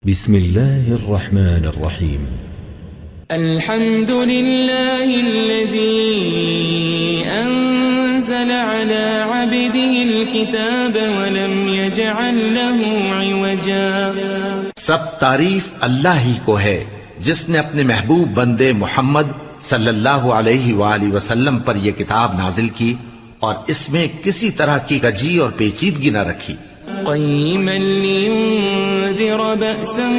بسم الله الرحمن الرحيم. الحمد لله الذي أنزل على عبده الكتاب ولم يجعل له عوجا. سب تعریف اللہ ہی کو ہے جس نے اپنے محبوب بندے محمد صلی اللہ علیہ وآلہ وسلم پر یہ کتاب نازل کی اور اس میں کسی طرح کی کجی اور پیچیدگی نہ رکھی. قيما لينذر بأسا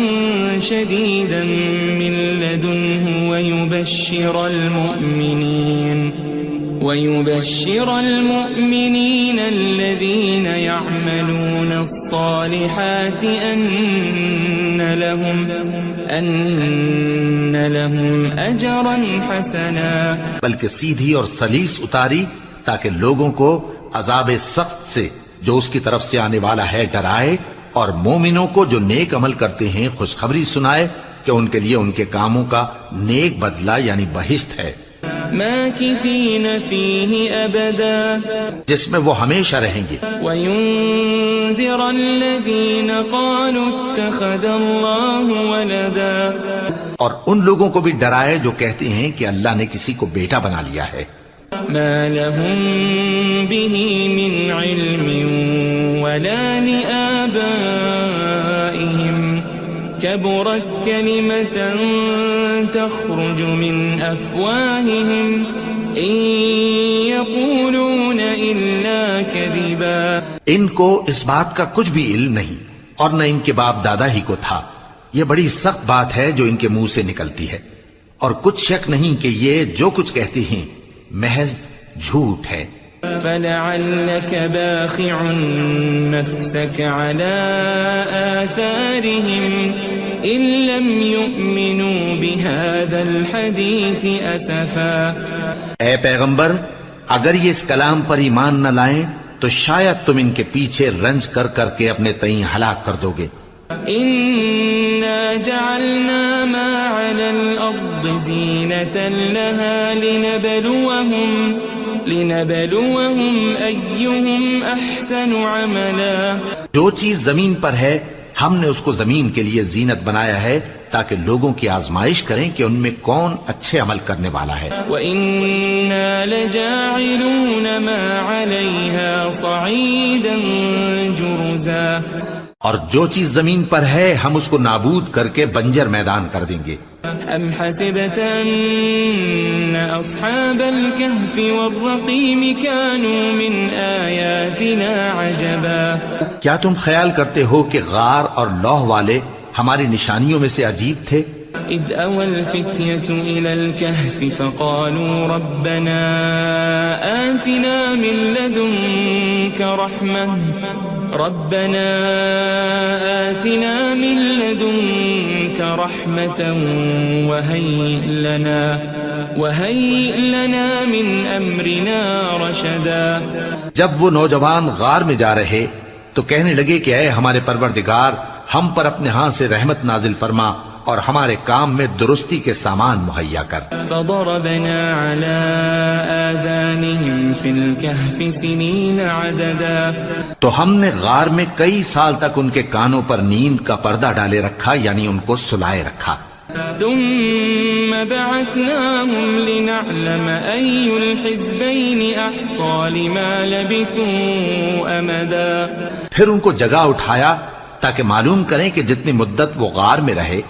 شديدا من لدنه ويبشر المؤمنين الذين يعملون الصالحات أن لهم أجرا حسنا. بلکہ سیدھی اور سلیس اتاری تاکہ لوگوں کو عذاب سخت سے جو اس کی طرف سے آنے والا ہے ڈرائے، اور مومنوں کو جو نیک عمل کرتے ہیں خوشخبری سنائے کہ ان کے لیے ان کے کاموں کا نیک بدلہ یعنی بہشت ہے، ماکثین فیہ ابدا، جس میں وہ ہمیشہ رہیں گے. وینذر الذین قالوا اتخذ اللہ ولدا، اور ان لوگوں کو بھی ڈرائے جو کہتے ہیں کہ اللہ نے کسی کو بیٹا بنا لیا ہے. ما لهم به من علم ولا لآبائهم كبرت كلمة تخرج من أفواههم إن يقولون إلا كذبا. ان کو اس بات کا کچھ بھی علم نہیں اور نہ ان کے باپ دادا ہی کو تھا. یہ بڑی سخت بات ہے جو ان کے منہ سے نکلتی ہے، اور کچھ شک نہیں کہ یہ جو کچھ کہتے ہیں محض جھوٹ ہے. فلعلك باخع نفسك على آثارهم إن لم يؤمنوا بهذا الحديث أسفا. اے پیغمبر، اگر یہ اس کلام پر ایمان نہ لائیں تو شاید تم ان کے پیچھے رنج کر کر کے اپنے تئیں ہلاک کر دو گے. إنا جعلنا ما على الأرض زينة لها لنبلوهم أيهم أحسن عملا. جو چیز زمین پر ہے ہم نے اس کو زمین کے لیے زینت بنایا ہے تاکہ لوگوں کی آزمائش کریں کہ ان میں کون اچھے عمل کرنے والا ہے. وَإِنَّا لَجَاعِلُونَ مَا عَلَيْهَا صَعِيدًا جُرُزًا. اور جو چیز زمین پر ہے ہم اس کو نابود کر کے بنجر میدان کر دیں گے. ام حسبت ان اصحاب الكهف والرقيم كانوا من آیاتنا عجبا. کیا تم خیال کرتے ہو کہ غار اور لوح والے ہماری نشانیوں میں سے عجیب تھے؟ اذ اوى الفتية الى الكهف فقالوا ربنا آتنا من لدنك رحمة وهيئ لنا من أمرنا رشدا. جب وہ نوجوان غار میں جا رہے تو کہنے لگے کہ اے ہمارے پروردگار، ہم پر اپنے ہاں سے رحمت نازل فرما اور ہمارے کام میں درستی کے سامان مہیا کر. فضربنا على آذانهم في الكهف سنين عددا. تو ہم نے غار میں کئی سال تک ان کے کانوں پر نیند کا پردہ ڈالے رکھا، یعنی ان کو سلائے رکھا. ثم بعثناهم لنعلم أي الحزبين أحصى لما لبثوا أمدا. پھر ان کو جگہ اٹھایا تاکہ معلوم کریں کہ جتنی مدت وہ غار میں رہے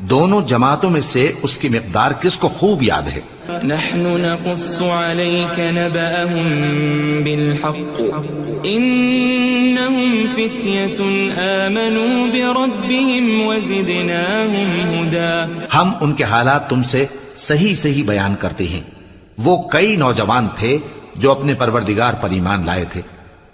دونوں جماعتوں میں سے اس کی مقدار کس کو خوب یاد ہے. نحن نقص عليك نبأهم بالحق إنهم فتية آمنوا بربهم وزدناهم هدى. ہم ان کے حالات تم سے صحیح بیان کرتے ہیں. وہ کئی نوجوان تھے جو اپنے پروردگار پر ایمان لائے تھے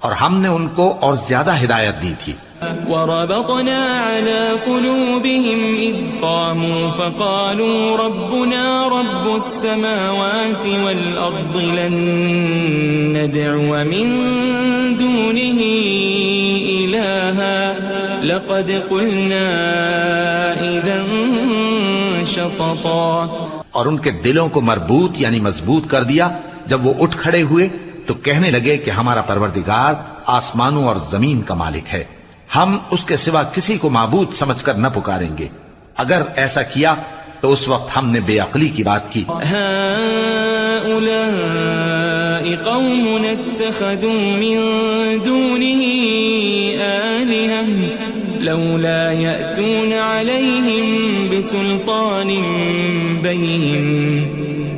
اور ہم نے ان کو اور زیادہ ہدایت دی تھی. وربطنا على قلوبهم إذ قاموا فقالوا ربنا رب السماوات والأرض لن ندعو من دونه إلها لقد قلنا إذا شططا. اور ان کے دلوں کو مربوط یعنی مضبوط کر دیا. جب وہ اٹھ کھڑے ہوئے تو کہنے لگے کہ ہمارا پروردگار آسمانوں اور زمین کا مالک ہے، ہم اس کے سوا کسی کو معبود سمجھ کر نہ پکاریں گے. اگر ایسا کیا تو اس وقت ہم نے بے عقلی کی بات کی. هؤلاء قوم اتخذوا من دونه آلهة لولا يأتون عليهم بسلطان بين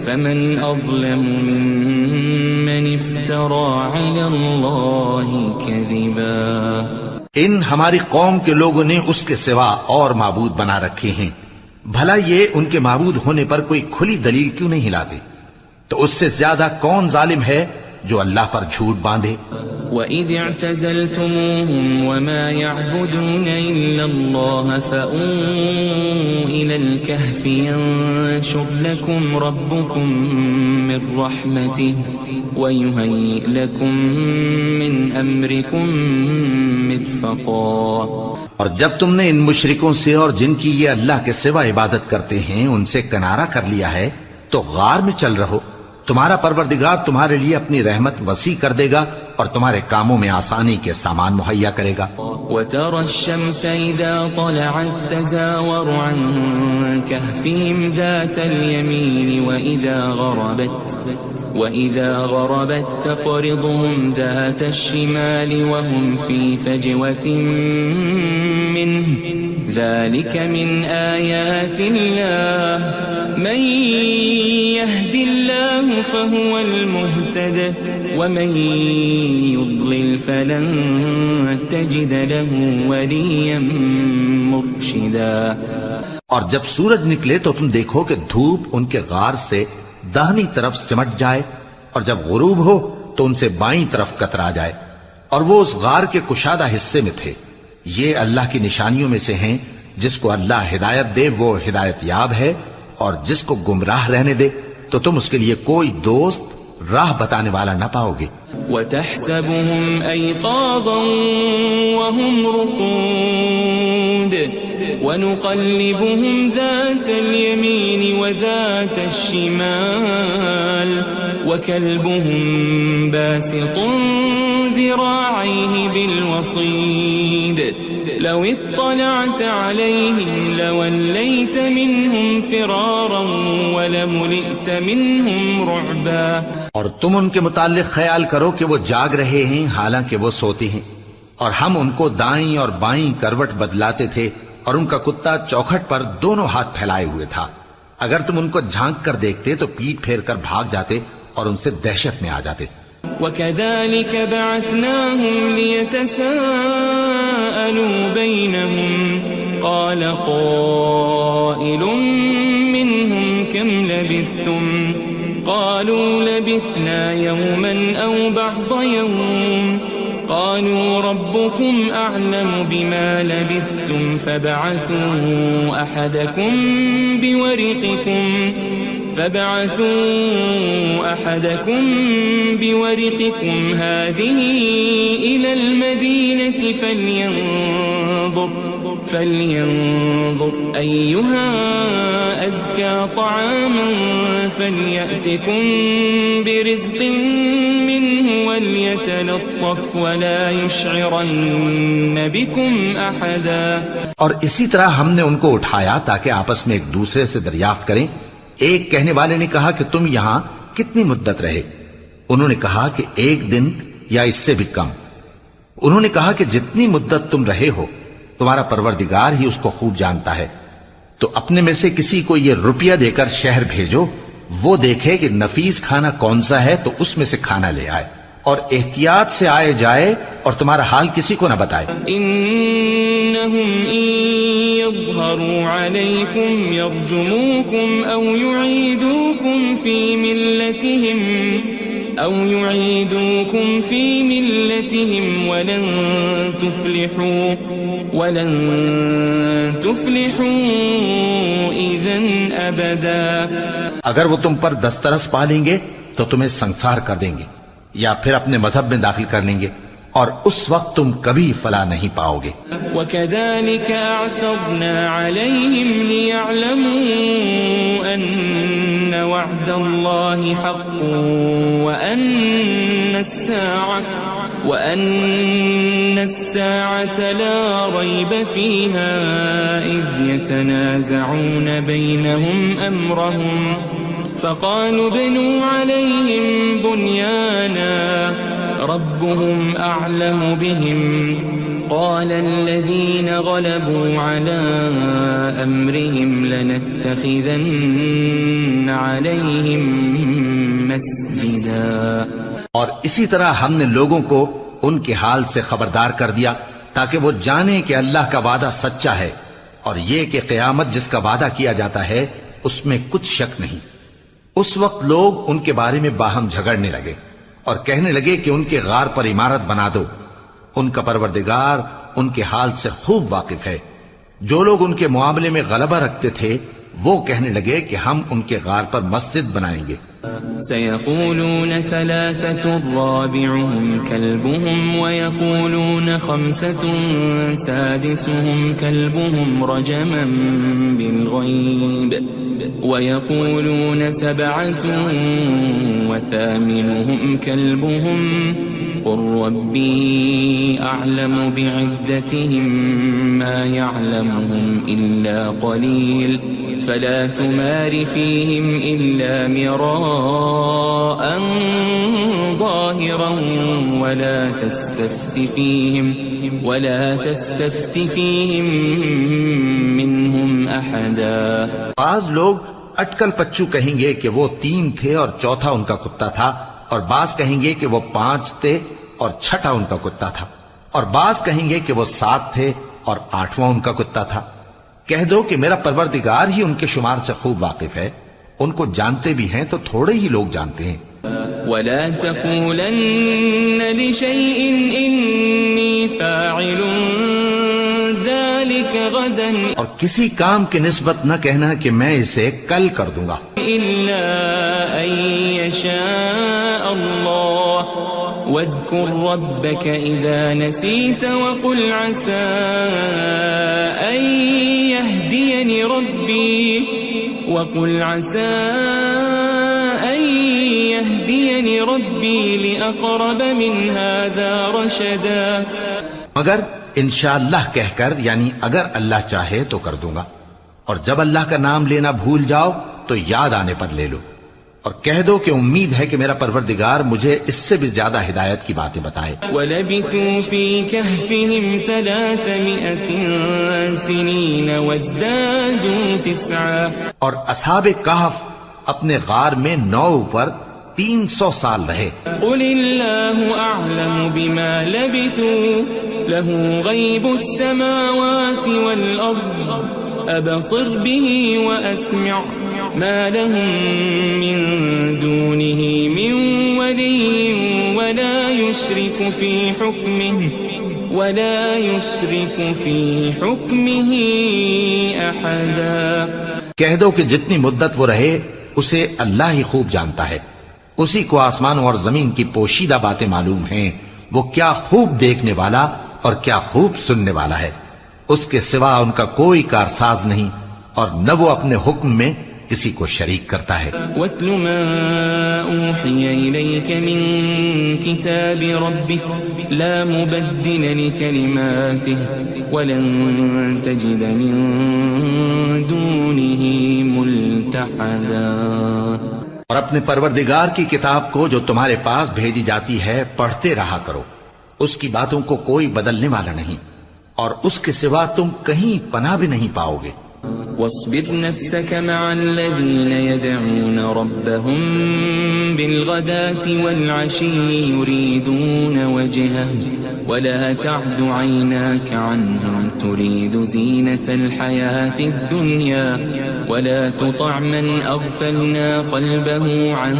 فمن أظلم ممن افترى على الله كذبا. ان ہماری قوم کے لوگوں نے اس کے سوا اور معبود بنا رکھے ہیں. بھلا یہ ان کے معبود ہونے پر کوئی کھلی دلیل کیوں نہیں لاتے؟ تو اس سے زیادہ کون ظالم ہے جو اللہ پر جھوٹ باندھے. وَإِذِ اعْتَزَلْتُمُوهُمْ وَمَا يَعْبُدُونَ إِلَّا اللَّهَ فَأْوُوا إِلَى الْكَهْفِ يَنشُرْ لَكُمْ رَبُّكُمْ مِنْ رَحْمَتِهِ وَيُهَيِّئْ لَكُمْ مِنْ أَمْرِكُمْ مِرْفَقًا. اور جب تم نے ان مشرکوں سے اور جن کی یہ اللہ کے سوا عبادت کرتے ہیں ان سے کنارہ کر لیا ہے تو غار میں چل رہو. تمہارا پروردگار تمہارے لیے اپنی رحمت وسیع کر دے گا اور تمہارے کاموں میں آسانی کے سامان مہیا کرے گا. وَتَرَى الشَّمْسَ إِذَا طَلَعَتْ تَزَاوَرُ عَنْ كَهْفِهِمْ ذَاتَ الْيَمِينِ وَإِذَا غَرَبَتْ تَقْرِضُهُمْ ذَاتَ الشِّمَالِ وَهُمْ فِي فَجْوَةٍ مِّنْهُ ذَلِكَ مِنْ آيَاتِ اللَّهِ مَنْ يَهْدِ اللَّهُ فَهُوَ الْمُهْتَدِ وَمَنْ يُضْلِلْ فَلَنْ تَجِدَ لَهُ وَلِيًّا مُرْشِدًا. اور جب سورج نکلے تو تم دیکھو کہ دھوپ ان کے غار سے داہنی طرف سمٹ جائے اور جب غروب ہو تو ان سے بائیں طرف کترا جائے اور وہ اس غار کے کشادہ حصے میں تھے. یہ اللہ کی نشانیوں میں سے ہیں. جس کو اللہ ہدایت دے وہ ہدایت یاب ہے اور جس کو گمراہ رہنے دے تو تم اس کے لیے کوئی دوست راہ بتانے والا نہ پاؤ گے. وَتَحْسَبُهُمْ أَيْقَاظًا وَهُمْ رُقُودٌ وَنُقَلِّبُهُمْ ذَاتَ الْيَمِينِ وَذَاتَ الشِّمَالِ وَكَلْبُهُمْ بَاسِطٌ ذِرَاعَيْهِ بِالْوَصِيدِ لَوِ اطَّلَعْتَ عَلَيْهِمْ لَوَلَّيْتَ مِنْهُمْ فِرَارًا وَلَمُلِئْتَ مِنْهُمْ رُعْبًا. اور تم ان کے متعلق خیال کرو کہ وہ جاگ رہے ہیں حالانکہ وہ سوتے ہیں اور ہم ان کو دائیں اور بائیں کروٹ بدلاتے تھے اور ان کا کتا چوکھٹ پر دونوں ہاتھ پھیلائے ہوئے تھا. اگر تم ان کو جھانک کر دیکھتے تو پیٹ پھیر کر بھاگ جاتے اور ان سے دہشت میں آ جاتے. وَكَذَلِكَ بَعَثْنَاهُمْ لِيَتَسَاءَلُوا بَيْنَهُمْ قَالَ قَائِلٌ مِّنْهُمْ كَمْ لَبِثْتُمْ قَالُوا لَبِثْنَا يَوْمًا أَوْ بَعْضَ يَوْمٍ قَالُوا رَبُّكُمْ أَعْلَمُ بِمَا لَبِثْتُمْ فَابْعَثُوا أَحَدَكُمْ بِوَرِقِكُمْ هَذِهِ إِلَى الْمَدِينَةِ فَلْيَنظُرْ أَيُّهَا أَزْكَى طَعَامًا فَلْيَأْتِكُمْ بِرِزْقٍ مِّنْهُ وَلْيَتَلَطَّفْ وَلَا يُشْعِرَنَّ بِكُمْ أَحَدًا. اور اسی طرح ہم نے ان کو اٹھایا تاکہ آپس میں ایک دوسرے سے دریافت کریں. ایک کہنے والے نے کہا کہ تم یہاں کتنی مدت رہے؟ انہوں نے کہا کہ 1 دن یا اس سے بھی کم. انہوں نے کہا کہ جتنی مدت تم رہے ہو تمہارا پروردگار ہی اس کو خوب جانتا ہے. تو اپنے میں سے کسی کو یہ روپیہ دے کر شہر بھیجو، وہ دیکھے کہ نفیس کھانا کون سا ہے تو اس میں سے کھانا لے آئے اور احتیاط سے آئے جائے اور تمہارا حال کسی کو نہ بتائے. انہم ان یظہروا علیکم یرجموکم او یعیدوکم فی ملتہم ولن تفلحوا اذن ابدا. اگر وہ تم پر دسترس پا لیں گے تو تمہیں سنسار کر دیں گے یا پھر اپنے مذہب میں داخل کر لیں گے اور اس وقت تم کبھی فلاح نہیں پاؤ گے. وَكَذَلِكَ أَعْثَرْنَا عَلَيْهِمْ لِيَعْلَمُوا أَنَّ وَعْدَ اللَّهِ حَقٌّ وَأَنَّ وأن الساعة لا ريب فيها إذ يتنازعون بينهم أمرهم فقالوا ابنوا عليهم بنيانا ربهم أعلم بهم قال الذين غلبوا على أمرهم لنتخذن عليهم مسجدا. اور اسی طرح ہم نے لوگوں کو ان کے حال سے خبردار کر دیا تاکہ وہ جانیں کہ اللہ کا وعدہ سچا ہے اور یہ کہ قیامت جس کا وعدہ کیا جاتا ہے اس میں کچھ شک نہیں. اس وقت لوگ ان کے بارے میں باہم جھگڑنے لگے اور کہنے لگے کہ ان کے غار پر عمارت بنا دو. ان کا پروردگار ان کے حال سے خوب واقف ہے. جو لوگ ان کے معاملے میں غلبہ رکھتے تھے وہ کہنے لگے کہ ہم ان کے غار پر مسجد بنائیں گے. سيقولون ثلاثة رابعهم كلبهم ويقولون خمسة سادسهم كلبهم رجما بالغيب ويقولون سبعة وثامنهم كلبهم قل ربي أعلم بعدتهم ما يعلمهم إلا قليل فلا تمار فيهم إلا مراء ظاهرا ولا تستفت فيهم منهم أحدا. بعض لوگ اٹکل پچو کہیں گے کہ وہ 3 تھے اور چوتھا ان کا کتا تھا، اور بعض کہیں گے کہ وہ 5 تھے اور چھٹا ان کا کتا تھا، اور بعض کہیں گے کہ وہ 7 تھے اور 8واں ان کا کتا تھا. کہہ دو کہ میرا پروردگار ہی ان کے شمار سے خوب واقف ہے. ان کو جانتے بھی ہیں تو تھوڑے ہی لوگ جانتے ہیں. ولا تقولن لشيء إني فاعل ذلك غدا اور کسی کام کی نسبت نہ کہنا کہ میں اسے کل کر دوں گا إلا أن يشاء الله واذكر ربك إذا نسيت وقل عسى أن يهديني ربي لأقرب من هذا رشدا. مگر انشاءاللہ کہہ کر، یعنی اگر اللہ چاہے تو کر دوں گا، اور جب اللہ کا نام لینا بھول جاؤ تو یاد آنے پر لے لو، اور کہہ دو کہ امید ہے کہ میرا پروردگار مجھے اس سے بھی زیادہ ہدایت کی باتیں بتائے. وَلَبِثُوا فِي كَهْفِهِمْ 300 سِنِينَ وَازْدَادُوا 9. اور اصحاب کہف اپنے غار میں 9 پر 300 سال رہے. قُلِ اللَّهُ أَعْلَمُ بِمَا لَبِثُوا لَهُ غَيْبُ السَّمَاوَاتِ وَالْأَرْضِ أَبْصِرْ بِهِ وَأَسْمِعْ مَا لَهُم مِّن دُونِهِ مِن وَلِيٍّ وَلَا يُشْرِكُ فِي حُكْمِهِ أَحَدًا. کہہ دو کہ جتنی مدت وہ رہے اسے اللہ ہی خوب جانتا ہے. اسی کو آسمانوں اور زمین کی پوشیدہ باتیں معلوم ہیں. وہ کیا خوب دیکھنے والا اور کیا خوب سننے والا ہے. اس کے سوا ان کا کوئی کارساز نہیں، اور نہ وہ اپنے حکم میں کسی کو شریک کرتا ہے. وَاتْلُ مَا أُوحِيَ إِلَيْكَ مِن كِتَابِ رَبِّكَ لَا مُبَدِّلَ لِكَلِمَاتِهِ وَلَن تَجِدَ مِن دُونِهِ مُلْتَحَدًا. اور اپنے پروردگار کی کتاب کو جو تمہارے پاس بھیجی جاتی ہے پڑھتے رہا کرو. اس کی باتوں کو کوئی بدلنے والا نہیں، اور اس کے سوا تم کہیں پناہ بھی نہیں پاؤ گے. واصبر نفسك مع الذين يدعون ربهم بالغداة والعشي يريدون وجهه ولا تعد عيناك عنهم تريد زينة الحياة الدنيا ولا تطع من أغفلنا قلبه عن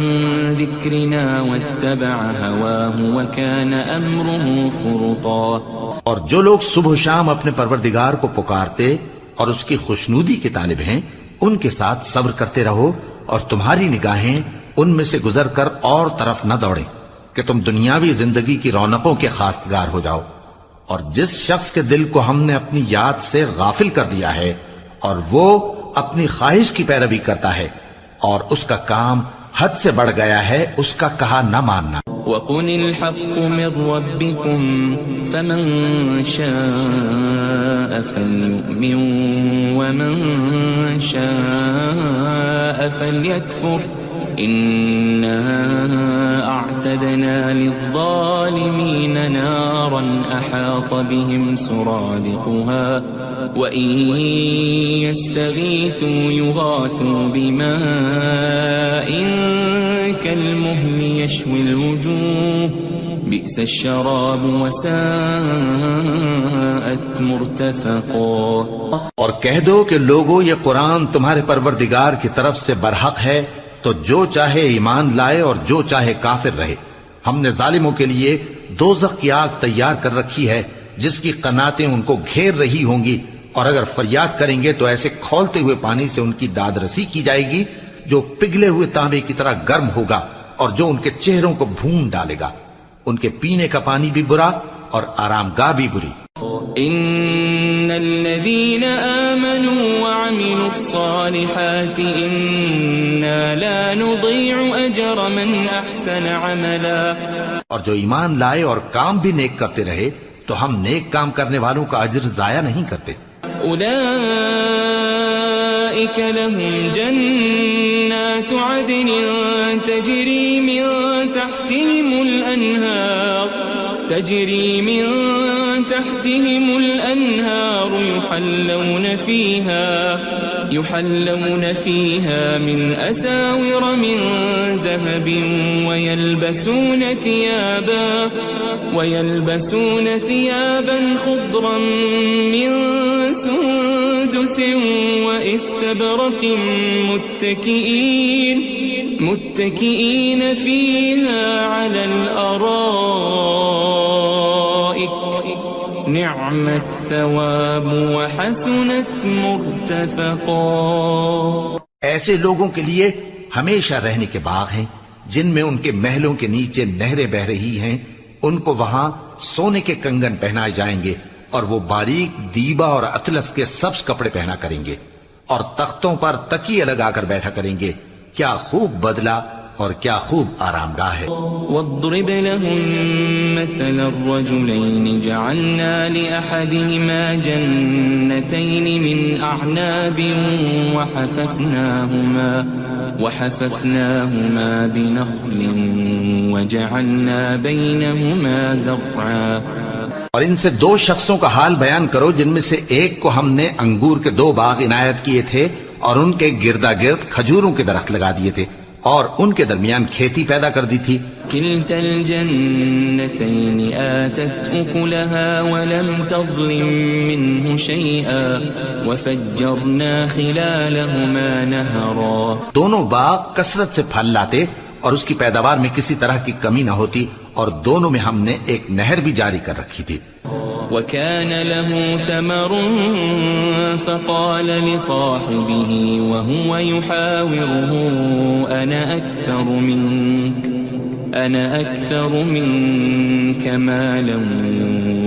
ذكرنا واتبع هواه وكان أمره فرطا. اور جو لوگ صبح و شام اپنے پروردگار کو پکارتے اور اس کی خوشنودی کے طالب ہیں ان کے ساتھ صبر کرتے رہو، اور تمہاری نگاہیں ان میں سے گزر کر اور طرف نہ دوڑیں کہ تم دنیاوی زندگی کی رونقوں کے خواستگار ہو جاؤ. اور جس شخص کے دل کو ہم نے اپنی یاد سے غافل کر دیا ہے اور وہ اپنی خواہش کی پیروی کرتا ہے اور اس کا کام حد سے بڑھ گیا ہے اس کا کہا نہ ماننا۔ وَقُلِ الْحَقُّ مِنْ رَبِّكُمْ فَمَنْ شَاءَ فَلْيُؤْمِنْ وَمَنْ شَاءَ فَلْيَكْفُرْ إِنَّا أَعْتَدْنَا لِلظَّالِمِينَ نَارًا أَحَاطَ بِهِمْ سُرَادِقُهَا وَإِنْ يَسْتَغِيثُوا يُغَاثُوا بِمَاءٍ كَالْمُهْلِ يَشْوِي الْوُجُوهَ بِئْسَ الشَّرَابُ وَسَاءَتْ مُرْتَفَقًا۔ اور کہہ دو کہ لوگو یہ قرآن تمہارے پروردگار کی طرف سے برحق ہے، تو جو چاہے ایمان لائے اور جو چاہے کافر رہے۔ ہم نے ظالموں کے لیے دوزخ کی آگ تیار کر رکھی ہے جس کی قناتیں ان کو گھیر رہی ہوں گی، اور اگر فریاد کریں گے تو ایسے کھولتے ہوئے پانی سے ان کی داد رسی کی جائے گی جو پگھلے ہوئے تانبے کی طرح گرم ہوگا اور جو ان کے چہروں کو بھون ڈالے گا۔ ان کے پینے کا پانی بھی برا اور آرام گاہ بھی بری۔ ان الذين آمنوا وعملوا الصالحات انا لا نضيع اجر من احسن عملا۔ اور جو ایمان لائے اور کام بھی نیک کرتے رہے تو ہم نیک کام کرنے والوں کا اجر ضائع نہیں کرتے۔ اولئك لهم جنات عدن تجري من تحتهم الأنهار يحلون فيها من أساور من ذهب ويلبسون ثيابا خضرا من سندس وإستبرق متكئين فيها على الأرائك نعم الثواب وحسنت مرتفقا۔ ایسے لوگوں کے لیے ہمیشہ رہنے کے باغ ہیں جن میں ان کے محلوں کے نیچے نہریں بہ رہی ہیں، ان کو وہاں سونے کے کنگن پہنائے جائیں گے اور وہ باریک دیبا اور اطلس کے سبز کپڑے پہنا کریں گے اور تختوں پر تکیے لگا کر بیٹھا کریں گے۔ کیا خوب بدلہ اور کیا خوب آرام گاہ ہے۔ واضرب لهم مثل الرجلين جعلنا لأحدهما جنتين من أعناب وحففناهما بنخل وجعلنا بينهما زرعا۔ اور ان سے دو شخصوں کا حال بیان کرو جن میں سے ایک کو ہم نے انگور کے 2 باغ عنایت کیے تھے اور ان کے گردا گرد کھجوروں کے درخت لگا دیے تھے اور ان کے درمیان کھیتی پیدا کر دی تھی۔ كلتا الجنتين آتت أكلها ولم تظلم منه شيئا وفجرنا خلالهما نهرا۔ دونوں باغ کثرت سے پھل لاتے اور اس کی پیداوار میں کسی طرح کی کمی نہ ہوتی، اور دونوں میں ہم نے ایک نہر بھی جاری کر رکھی تھی۔ وكان له ثمر فقال لصاحبه وهو يحاوره أنا أكثر منك مالا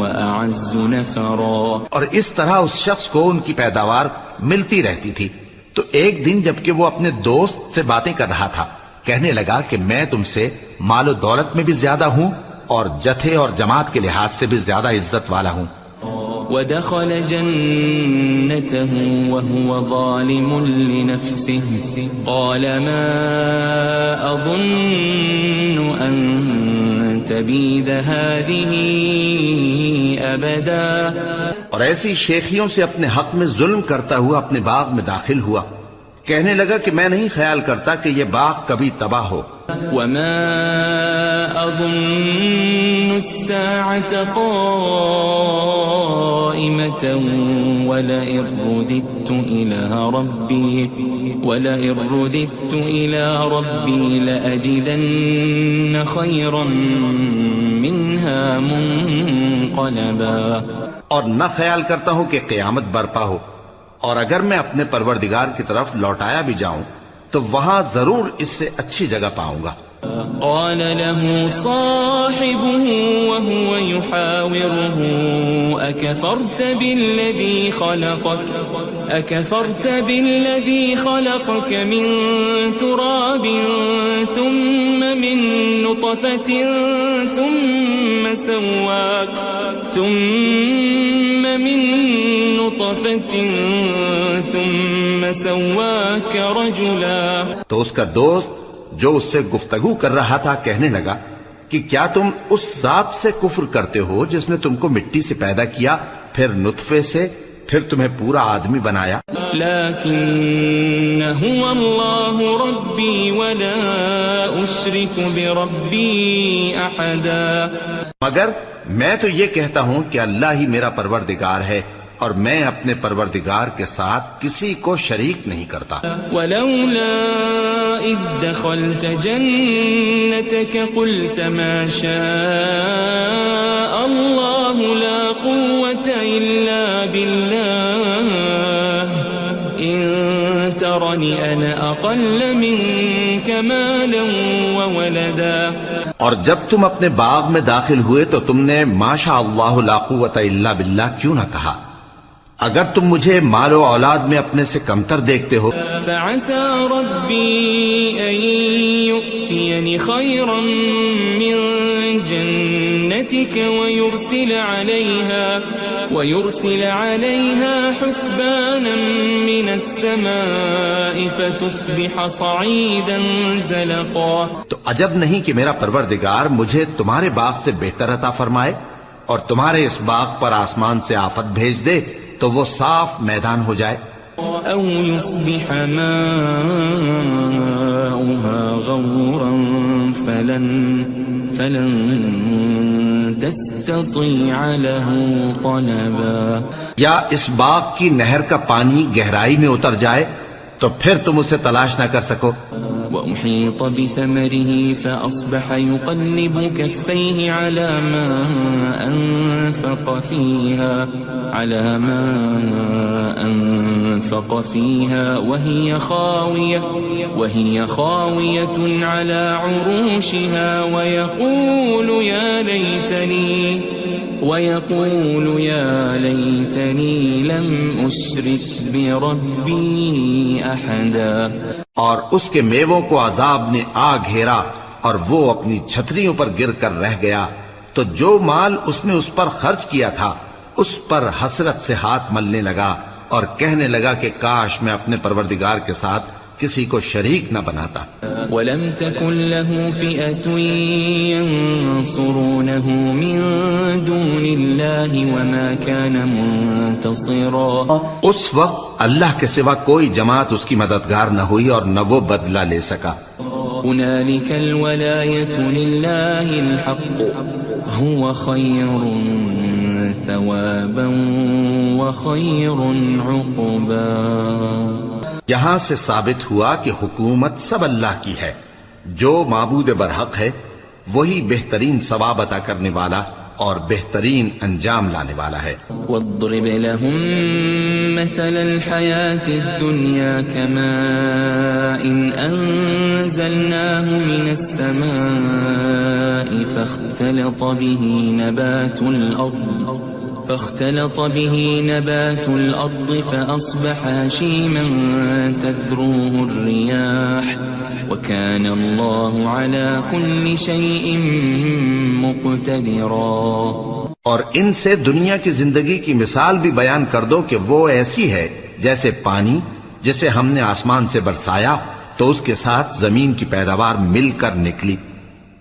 وأعز نفرا۔ اور اس طرح اس شخص کو ان کی پیداوار ملتی رہتی تھی، تو ایک دن جبکہ وہ اپنے دوست سے باتیں کر رہا تھا کہنے لگا کہ میں تم سے مال و دولت میں بھی زیادہ ہوں اور جتھے اور جماعت کے لحاظ سے بھی زیادہ عزت والا ہوں۔ ودخل جنته وهو ظالم لنفسه قال ما أظن أن تبيد هذه أبدا۔ اور ایسی شیخیوں سے اپنے حق میں ظلم کرتا ہوا اپنے باغ میں داخل ہوا، کہنے لگا کہ میں نہیں خیال کرتا کہ یہ باغ کبھی تباہ ہو۔ وما أظن الساعة قائمة ولئن رددت إلى ربي لأجدن خيرا منها منقلبا۔ اور نہ خیال کرتا ہوں کہ قیامت برپا ہو، اور اگر میں اپنے پروردگار کی طرف لوٹایا بھی جاؤں تو وہاں ضرور اس سے اچھی جگہ پاؤں گا۔ قال له صاحبه وهو يحاوره أكفرت بالذي خلقك من تراب ثم من نطفة ثم سواك رجلا. تو اس کا دوست جو اس سے گفتگو کر رہا تھا کہنے لگا کہ کیا تم اس ذات سے کفر کرتے ہو جس نے تم کو مٹی سے پیدا کیا، پھر نطفے سے، پھر تمہیں پورا آدمی بنایا. لیکن هو اللہ ربی ولا اشرک بربی احدا. مگر میں تو یہ کہتا ہوں کہ اللہ ہی میرا پروردگار ہے اور میں اپنے پروردگار کے ساتھ کسی کو شریک نہیں کرتا. ولولا اذ دخلت جنتك قلت ما شاء الله لا قوة الا بالله ان ترني انا اقل منك مالا وولدا. اور جب تم اپنے باغ میں داخل ہوئے تو تم نے ما شاء اللہ لا قوة الا باللہ کیوں نہ کہا؟ اگر تم مجھے مال و اولاد میں اپنے سے کمتر دیکھتے ہو. فعسى ربي أن يؤتيني خيرا من جنتك ويرسل عليها حسبانا من السماء فتصبح صعيدا زلقا. تو عجب نہیں کہ میرا پروردگار مجھے تمہارے باغ سے بہتر عطا فرمائے اور تمہارے اس باغ پر آسمان سے آفت بھیج دے تو وہ صاف میدان ہو جائے. او يصبح ماؤها غورا فلن تستطيع له طلبا. یا اس باغ کی نہر کا پانی گہرائی میں اتر جائے تو پھر تم اسے تلاش نہ کر سکو. وأحيط بثمره فأصبح يقلب كفيه على ما أنفق فيها وهي خاوية على عروشها ويقول يا ليتني لم أشرك بربي أحدا. اور اس کے میووں کو عذاب نے آ گھیرا اور وہ اپنی چھتریوں پر گر کر رہ گیا، تو جو مال اس نے اس پر خرچ کیا تھا اس پر حسرت سے ہاتھ ملنے لگا اور کہنے لگا کہ کاش میں اپنے پروردگار کے ساتھ کسی کو شریک نہ بناتا. وَلَمْ تَكُنْ لَهُ فِئَةٌ يَنْصُرُونَهُ مِنْ دُونِ اللَّهِ وَمَا كَانَ مُنْتَصِرًا. اس وقت اللہ کے سوا کوئی جماعت اس کی مددگار نہ ہوئی اور نہ وہ بدلہ لے سکا. هُنَالِكَ الْوَلَایَةُ لِلَّهِ الْحَقُّ هُوَ خَيْرٌ ثَوَابًا وَخَيْرٌ عُقْبًا. یہاں سے ثابت ہوا کہ حکومت سب اللہ کی ہے، جو معبود برحق ہے وہی بہترین ثواب عطا کرنے والا اور بہترین انجام لانے والا ہے. وَاضْرِبْ لَهُم مَّثَلَ الْحَيَاةِ الدُّنْيَا كَمَاءٍ أَنزَلْنَاهُ مِنَ السَّمَاءِ فاختلط به نبات الأرض فأصبح هشيما تذروه الرياح وكان الله على كل شيء مقتدرا. اور ان سے دنیا کی زندگی کی مثال بھی بیان کر دو کہ وہ ایسی ہے جیسے پانی جسے ہم نے آسمان سے برسایا تو اس کے ساتھ زمین کی پیداوار مل کر نکلی،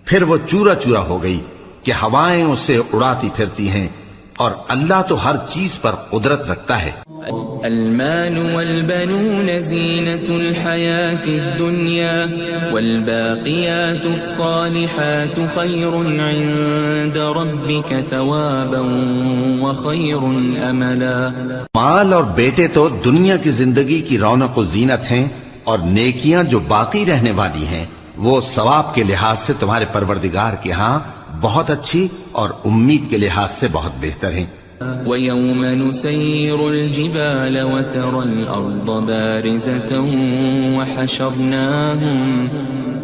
پھر وہ چورا چورا ہو گئی کہ ہوائیں اسے اڑاتی پھرتی ہیں، اور اللہ تو ہر چیز پر قدرت رکھتا ہے. المال والبنون زینة الحیاة الدنیا والباقیات الصالحات خیر عند ربک ثوابا وخیر املا. مال اور بیٹے تو دنیا کی زندگی کی رونق و زینت ہیں، اور نیکیاں جو باقی رہنے والی ہیں وہ ثواب کے لحاظ سے تمہارے پروردگار کے ہاں بہت اچھی اور امید کے لحاظ سے بہت بہتر ہیں. وَيَوْمَ نُسَيِّرُ الْجِبَالَ وَتَرَى الْأَرْضَ بَارِزَةً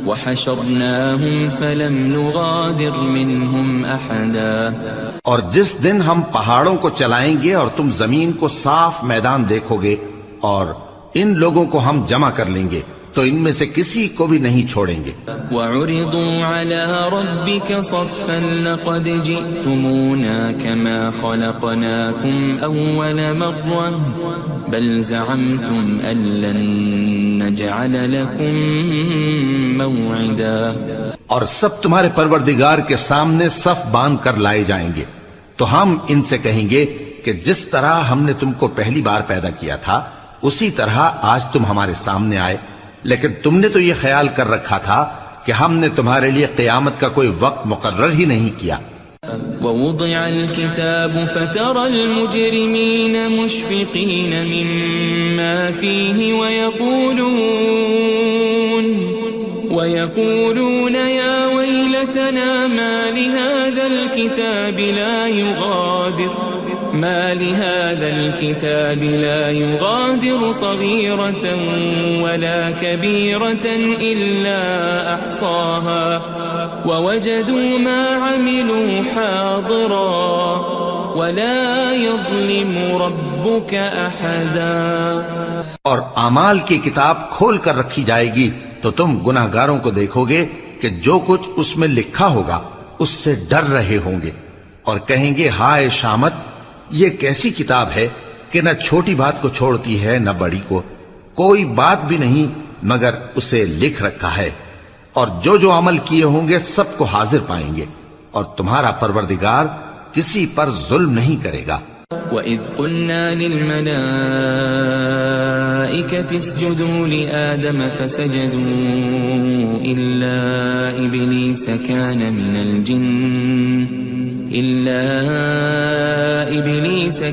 وحشرناهم فلم نغادر منهم أحدا اور جس دن ہم پہاڑوں کو چلائیں گے اور تم زمین کو صاف میدان دیکھو گے اور ان لوگوں کو ہم جمع کر لیں گے تو ان میں سے کسی کو بھی نہیں چھوڑیں گے. وعرضوا على ربك صفا لقد جئتمونا كما خلقناكم أول مرة بل زعمتم أن لن نجعل لكم موعدا. اور سب تمہارے پروردگار کے سامنے صف باندھ کر لائے جائیں گے تو ہم ان سے کہیں گے کہ جس طرح ہم نے تم کو پہلی بار پیدا کیا تھا اسی طرح آج تم ہمارے سامنے آئے، لیکن تم نے تو یہ خیال کر رکھا تھا کہ ہم نے تمہارے لیے قیامت کا کوئی وقت مقرر ہی نہیں کیا. ووضع الكتاب فترى المجرمين مشفقين مما فيه ويقولون يا ويلتنا ما لهذا الكتاب لا يغادر صغيرة ولا كبيرة إلا أحصاها ووجدوا ما عملوا حاضرا ولا يظلم ربك أحدا. اور اعمال کی کتاب کھول کر رکھی جائے گی تو تم گناہ گاروں کو دیکھو گے کہ جو کچھ اس میں لکھا ہوگا اس سے ڈر رہے ہوں گے اور کہیں گے ہائے شامت، یہ کیسی کتاب ہے کہ نہ چھوٹی بات کو چھوڑتی ہے نہ بڑی کو، کوئی بات بھی نہیں مگر اسے لکھ رکھا ہے، اور جو عمل کیے ہوں گے سب کو حاضر پائیں گے، اور تمہارا پروردگار کسی پر ظلم نہیں کرے گا. وَإِذْ قُلْنَا لِلْمَلَائِكَةِ اسْجُدُوا لِآدَمَ فَسَجَدُوا إِلَّا إِبْلِيسَ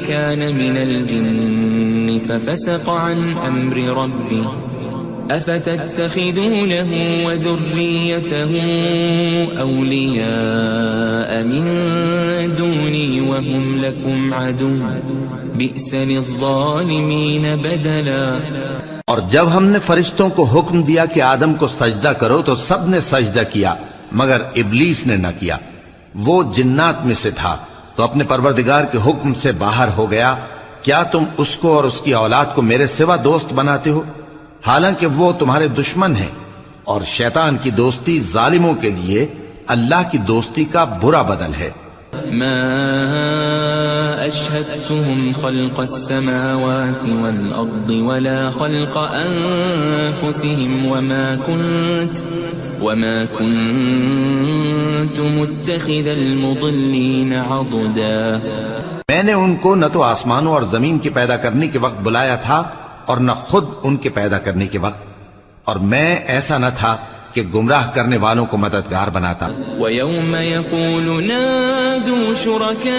كَانَ مِنَ الْجِنِّ فَفَسَقَ عَنْ أَمْرِ رَبِّهِ أَفَتَتَّخِذُونَهُ وَذُرِّيَّتَهُ أَوْلِيَاءَ مِن دُونِي وَهُمْ لَكُمْ عَدُوٌّ بِئْسَ لِلظَّالِمِينَ بَدَلًا. اور جب ہم نے فرشتوں کو حکم دیا کہ آدم کو سجدہ کرو تو سب نے سجدہ کیا مگر ابلیس نے نہ کیا، وہ جنات میں سے تھا تو اپنے پروردگار کے حکم سے باہر ہو گیا. کیا تم اس کو اور اس کی اولاد کو میرے سوا دوست بناتے ہو حالانکہ وہ تمہارے دشمن ہیں، اور شیطان کی دوستی ظالموں کے لیے اللہ کی دوستی کا برا بدل ہے. ما أشهدتهم خلق السماوات والأرض ولا خلق أنفسهم وما كنت متخذ المضلين عضدا. میں نے ان کو نہ تو آسمانوں اور زمین کے پیدا کرنے کے وقت بلایا تھا اور نہ خود ان کے پیدا کرنے کے وقت، اور میں ایسا نہ تھا کہ گمراہ کرنے والوں کو مددگار بناتا. وَيَوْمَ يَقُولُ نَادُوا شُرَكَائِيَ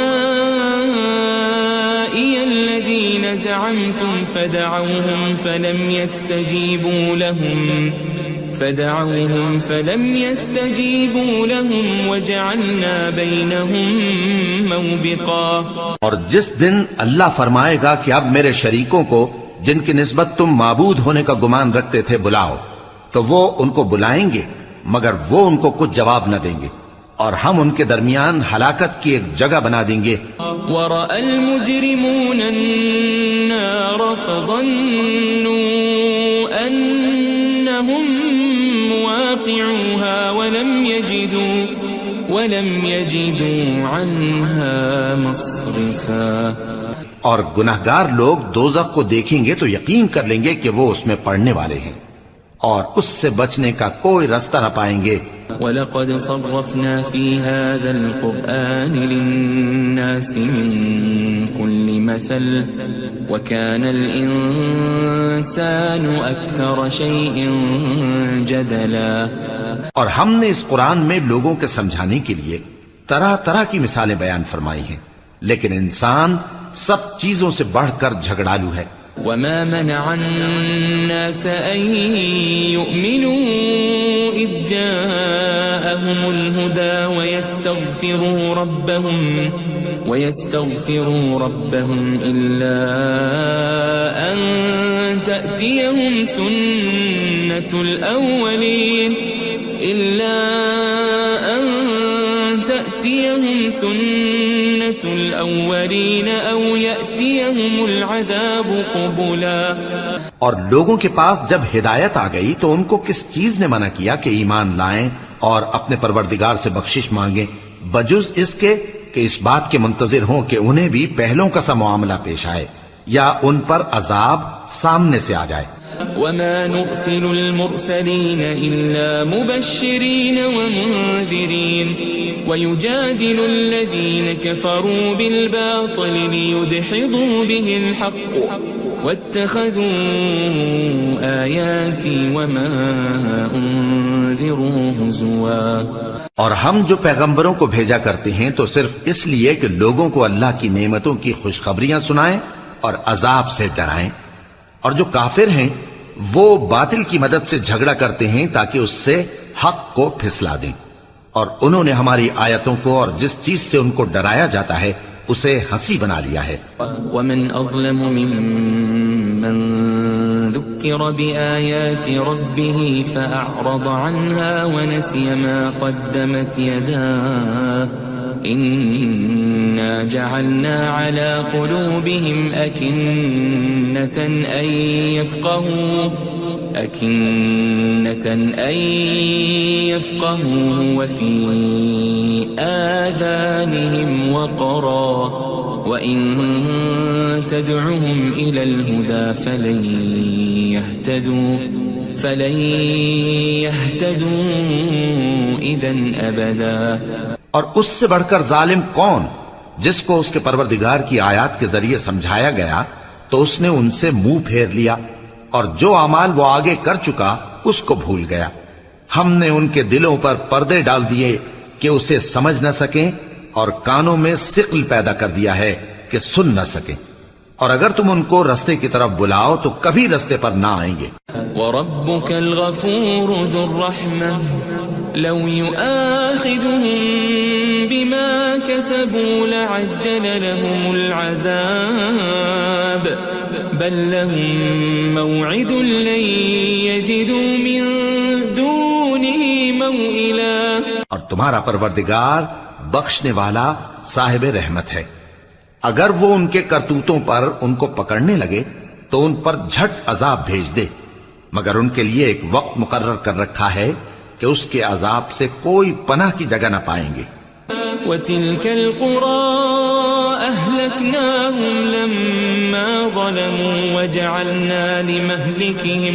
الَّذِينَ زَعَمْتُمْ فَدَعَوْهُمْ فَلَمْ يَسْتَجِيبُوا لَهُمْ وَجَعَلْنَا بَيْنَهُمْ مَوْبِقًا. اور جس دن اللہ فرمائے گا کہ اب میرے شریکوں کو جن کی نسبت تم معبود ہونے کا گمان رکھتے تھے بلاؤ، تو وہ ان کو بلائیں گے مگر وہ ان کو کچھ جواب نہ دیں گے، اور ہم ان کے درمیان ہلاکت کی ایک جگہ بنا دیں گے. وَرَأَى الْمُجْرِمُونَ النَّارَ فَظَنُّوا أَنَّهُمْ مُوَاقِعُوهَا وَلَمْ يَجِدُوا عَنْهَا مَصْرِفًا. اور گناہگار لوگ دوزخ کو دیکھیں گے تو یقین کر لیں گے کہ وہ اس میں پڑنے والے ہیں اور اس سے بچنے کا کوئی رستہ نہ پائیں گے. وَلَقَدْ صَرَّفْنَا فِي هَذَا الْقُرْآنِ لِلنَّاسِ مِنْ كُلِّ مَثَلٍ وَكَانَ الْإِنسَانُ أَكْثَرَ شَيْءٍ جَدَلًا. اور ہم نے اس قرآن میں لوگوں کے سمجھانے کے لیے طرح طرح کی مثالیں بیان فرمائی ہیں، لیکن انسان سب چیزوں سے بڑھ کر جھگڑالو ہے. وَمَا مَنَعَ النَّاسَ أَن يُؤْمِنُوا إِذْ جَاءَهُمُ الْهُدَى وَيَسْتَغْفِرُوا رَبَّهُمْ إِلَّا أَن تَأْتِيَهُمْ سُنَّةُ الْأَوَّلِينَ إلا أن تأتيهم سنة الأولين أو يأتيهم العذاب قبلا. اور لوگوں کے پاس جب ہدایت آ گئی تو ان کو کس چیز نے منع کیا کہ ایمان لائیں اور اپنے پروردگار سے بخشش مانگیں بجز اس کے کہ اس بات کے منتظر ہوں کہ انہیں بھی پہلوں کا سا معاملہ پیش آئے یا ان پر عذاب سامنے سے آ جائے. وما نرسل المرسلين إلا مبشرين ومنذرين ويجادل الذين كفروا بالباطل ليدحضوا به الحق واتخذوا آياتي وما أنذروا هزوا. اور ہم جو پیغمبروں کو بھیجا کرتے ہیں تو صرف اس لیے کہ لوگوں کو اللہ کی نعمتوں کی خوشخبریاں سنائیں اور عذاب سے ڈرائیں. اور جو کافر ہیں وہ باطل کی مدد سے جھگڑا کرتے ہیں تاکہ اس سے حق کو پھسلا دیں. اور انہوں نے ہماری آیتوں کو اور جس چیز سے ان کو ڈرایا جاتا ہے اسے ہنسی بنا لیا ہے. ومن اظلم ممن ذكر بآيات ربه فأعرض عنها ونسي ما قدمت يداه إنا جعلنا على قلوبهم أكنة أن يفقهوه وفي آذانهم وقرا وإن تدعهم إلى الهدى فلن يهتدوا إذن أبدا. اور اس سے بڑھ کر ظالم کون جس کو اس کے پروردگار کی آیات کے ذریعے سمجھایا گیا تو اس نے ان سے منہ پھیر لیا اور جو اعمال وہ آگے کر چکا اس کو بھول گیا. ہم نے ان کے دلوں پر پردے ڈال دیے کہ اسے سمجھ نہ سکیں اور کانوں میں ثقل پیدا کر دیا ہے کہ سن نہ سکیں. اور اگر تم ان کو رستے کی طرف بلاؤ تو کبھی رستے پر نہ آئیں گے. وَرَبُّكَ الْغَفُورُ ذُو الرَّحْمَةِ لَوْ يُؤَاخِذُهُم بِمَا كَسَبُوا لَعَجَّلَ لَهُمُ الْعَذَابَ بَل لَّهُم مَّوْعِدٌ لَّن يَجِدُوا مِن دُونِهِ مَوْئِلًا. اور تمہارا پروردگار بخشنے والا صاحب رحمت ہے. اگر وہ ان کے کرتوتوں پر ان کو پکڑنے لگے تو ان پر جھٹ عذاب بھیج دے مگر ان کے لیے ایک وقت مقرر کر رکھا ہے کہ اس کے عذاب سے کوئی پناہ کی جگہ نہ پائیں گے. وَتِلْكَ الْقُرَىٰ أَهْلَكْنَاهُمْ لَمَّا ظَلَمُوا وَجَعَلْنَا لِمَهْلِكِهِمْ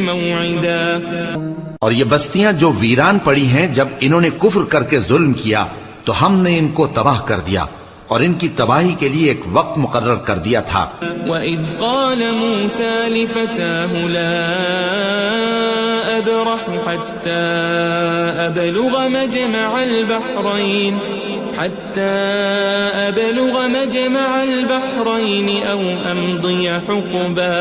مَوْعِدًا. اور یہ بستیاں جو ویران پڑی ہیں جب انہوں نے کفر کر کے ظلم کیا تو ہم نے ان کو تباہ کر دیا اور ان کی تباہی کے لیے ایک وقت مقرر کر دیا تھا. وَإِذْ قَالَ مُوسَى لِفَتَاهُ لَا أَبْرَحُ حَتَّى أَبْلُغَ مَجْمَعَ الْبَحْرَيْنِ أَوْ أَمْضِيَ حُقُبًا.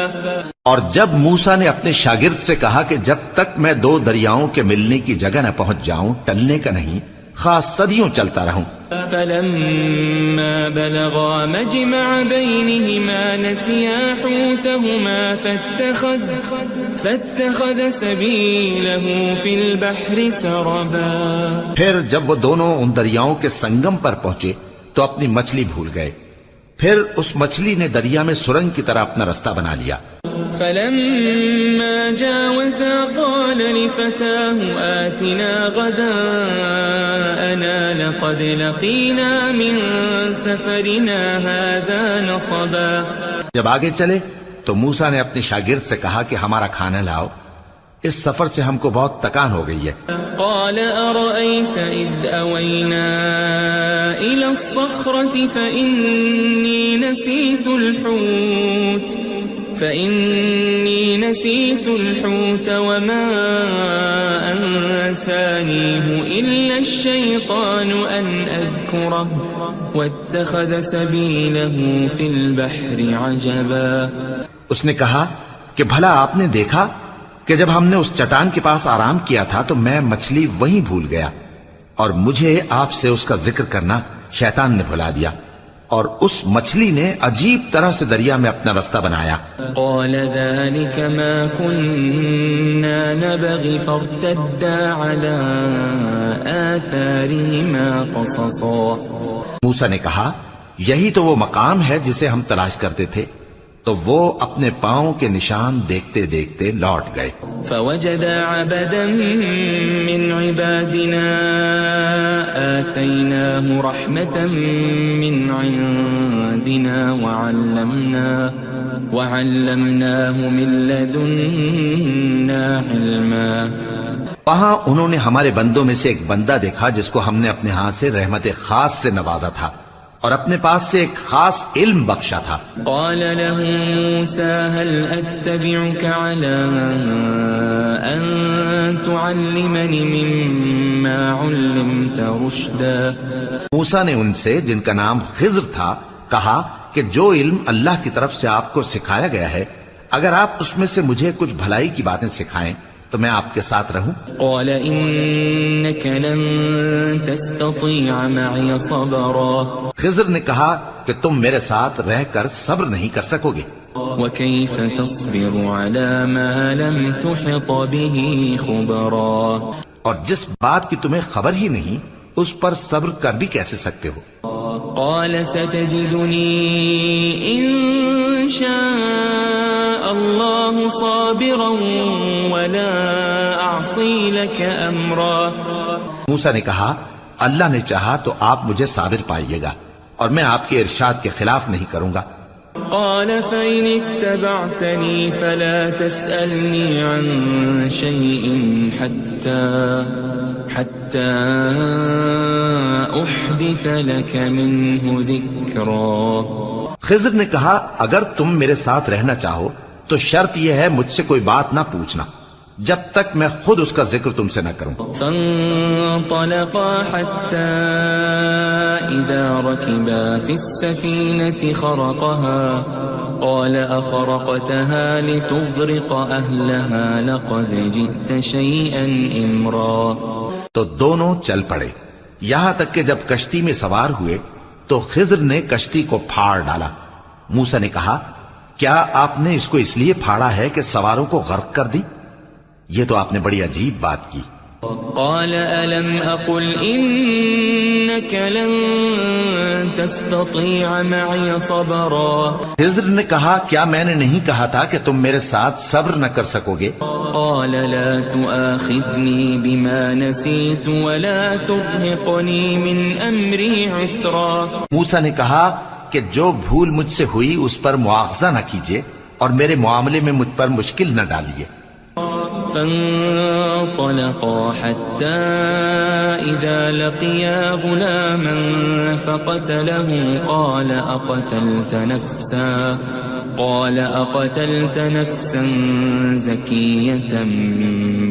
اور جب موسیٰ نے اپنے شاگرد سے کہا کہ جب تک میں دو دریاؤں کے ملنے کی جگہ نہ پہنچ جاؤں ٹلنے کا نہیں خاص صدیوں چلتا رہوں. فَلَمَّا بَلَغَا مَجْمَعَ بَيْنِهِمَا نَسِيَا حُوتَهُمَا فَاتَّخَذَ سَبِيلَهُ فِي الْبَحْرِ سَرَبًا. پھر جب وہ دونوں ان دریاؤں کے سنگم پر پہنچے تو اپنی مچھلی بھول گئے. پھر اس مچھلی نے دریا میں سرنگ کی طرح اپنا رستہ بنا لیا. فَلَمَّا جَاوَزَا قَالَ لِفَتَاهُ آتِنَا غَدَاءَنَا لَقَدْ لَقِينَا مِن سَفَرِنَا هَذَا نَصَبًا. جب آگے چلے تو موسیٰ نے اپنے شاگرد سے کہا کہ ہمارا کھانا لاؤ اس سفر سے ہم کو بہت تکان ہو گئی ہے. قال أرأيت إذ أوينا إلى الصخرة فإني نسيت الحوت وما أنسانيه إلا الشيطان أن أذكره واتخذ سبيله في البحر عجبا. اس نے کہا کہ بھلا آپ نے دیکھا کہ جب ہم نے اس چٹان کے پاس آرام کیا تھا تو میں مچھلی وہیں بھول گیا اور مجھے آپ سے اس کا ذکر کرنا شیطان نے بھلا دیا. اور اس مچھلی نے عجیب طرح سے دریا میں اپنا رستہ بنایا. قال ذلك ما كنا نبغي فارتدا على آثارهما قصصا. موسیٰ نے کہا یہی تو وہ مقام ہے جسے ہم تلاش کرتے تھے. تو وہ اپنے پاؤں کے نشان دیکھتے دیکھتے لوٹ گئے. فوجد عبدا من عبادنا آتيناه رحمة من عندنا وعلمناه من لدنا علما. وہاں انہوں نے ہمارے بندوں میں سے ایک بندہ دیکھا جس کو ہم نے اپنے ہاں سے رحمت خاص سے نوازا تھا اور اپنے پاس سے ایک خاص علم بخشا تھا. قال له موسى هل أتبعك على أن تعلمني مما علمت رشدا. موسیٰ نے ان سے جن کا نام خضر تھا کہا کہ جو علم اللہ کی طرف سے آپ کو سکھایا گیا ہے اگر آپ اس میں سے مجھے کچھ بھلائی کی باتیں سکھائیں تو میں آپ کے ساتھ رہوں. قال إنك لن تستطيع معي صبرا. خضر نے کہا کہ تم میرے ساتھ رہ کر صبر نہیں کر سکو گے. وكيف تصبر على ما لم تحط به خبرا. اور جس بات کی تمہیں خبر ہی نہیں اس پر صبر کر بھی کیسے سکتے ہو. قال ستجدني إن شاء الله صابرا ولا أعصي لك أمرا. موسیٰ نے کہا اللہ نے چاہا تو آپ مجھے صابر پائیے گا اور میں آپ کے ارشاد کے خلاف نہیں کروں گا. قال فإن اتبعتني فلا تسألني عن شيء حتى أحدث لك منه ذكرا. خضر نے کہا اگر تم میرے ساتھ رہنا چاہو تو شرط یہ ہے مجھ سے کوئی بات نہ پوچھنا جب تک میں خود اس کا ذکر تم سے نہ کروں. فانطلقا حتى إذا ركبا في السفينة خرقها قال أخرقتها لتغرق أهلها لقد جئت شيئا إمرا. تو دونوں چل پڑے یہاں تک کہ جب کشتی میں سوار ہوئے تو خضر نے کشتی کو پھاڑ ڈالا. موسیٰ نے کہا کیا آپ نے اس کو اس لیے پھاڑا ہے کہ سواروں کو غرق کر دی؟ یہ تو آپ نے بڑی عجیب بات کی. قال ألم أقل إنك لن تستطيع معي صبرا. خضر نے کہا کیا میں نے نہیں کہا تھا کہ تم میرے ساتھ صبر نہ کر سکو گے؟ قال لا تؤاخذني بما نسيت ولا ترهقني من أمري عسرا. موسیٰ نے کہا کہ جو بھول مجھ سے ہوئی اس پر مواخذہ نہ کیجیے اور میرے معاملے میں مجھ پر مشکل نہ ڈالیے. فانطلقا حتى إذا لقيا غلاما فقتله قال أقتلت نفسا زكية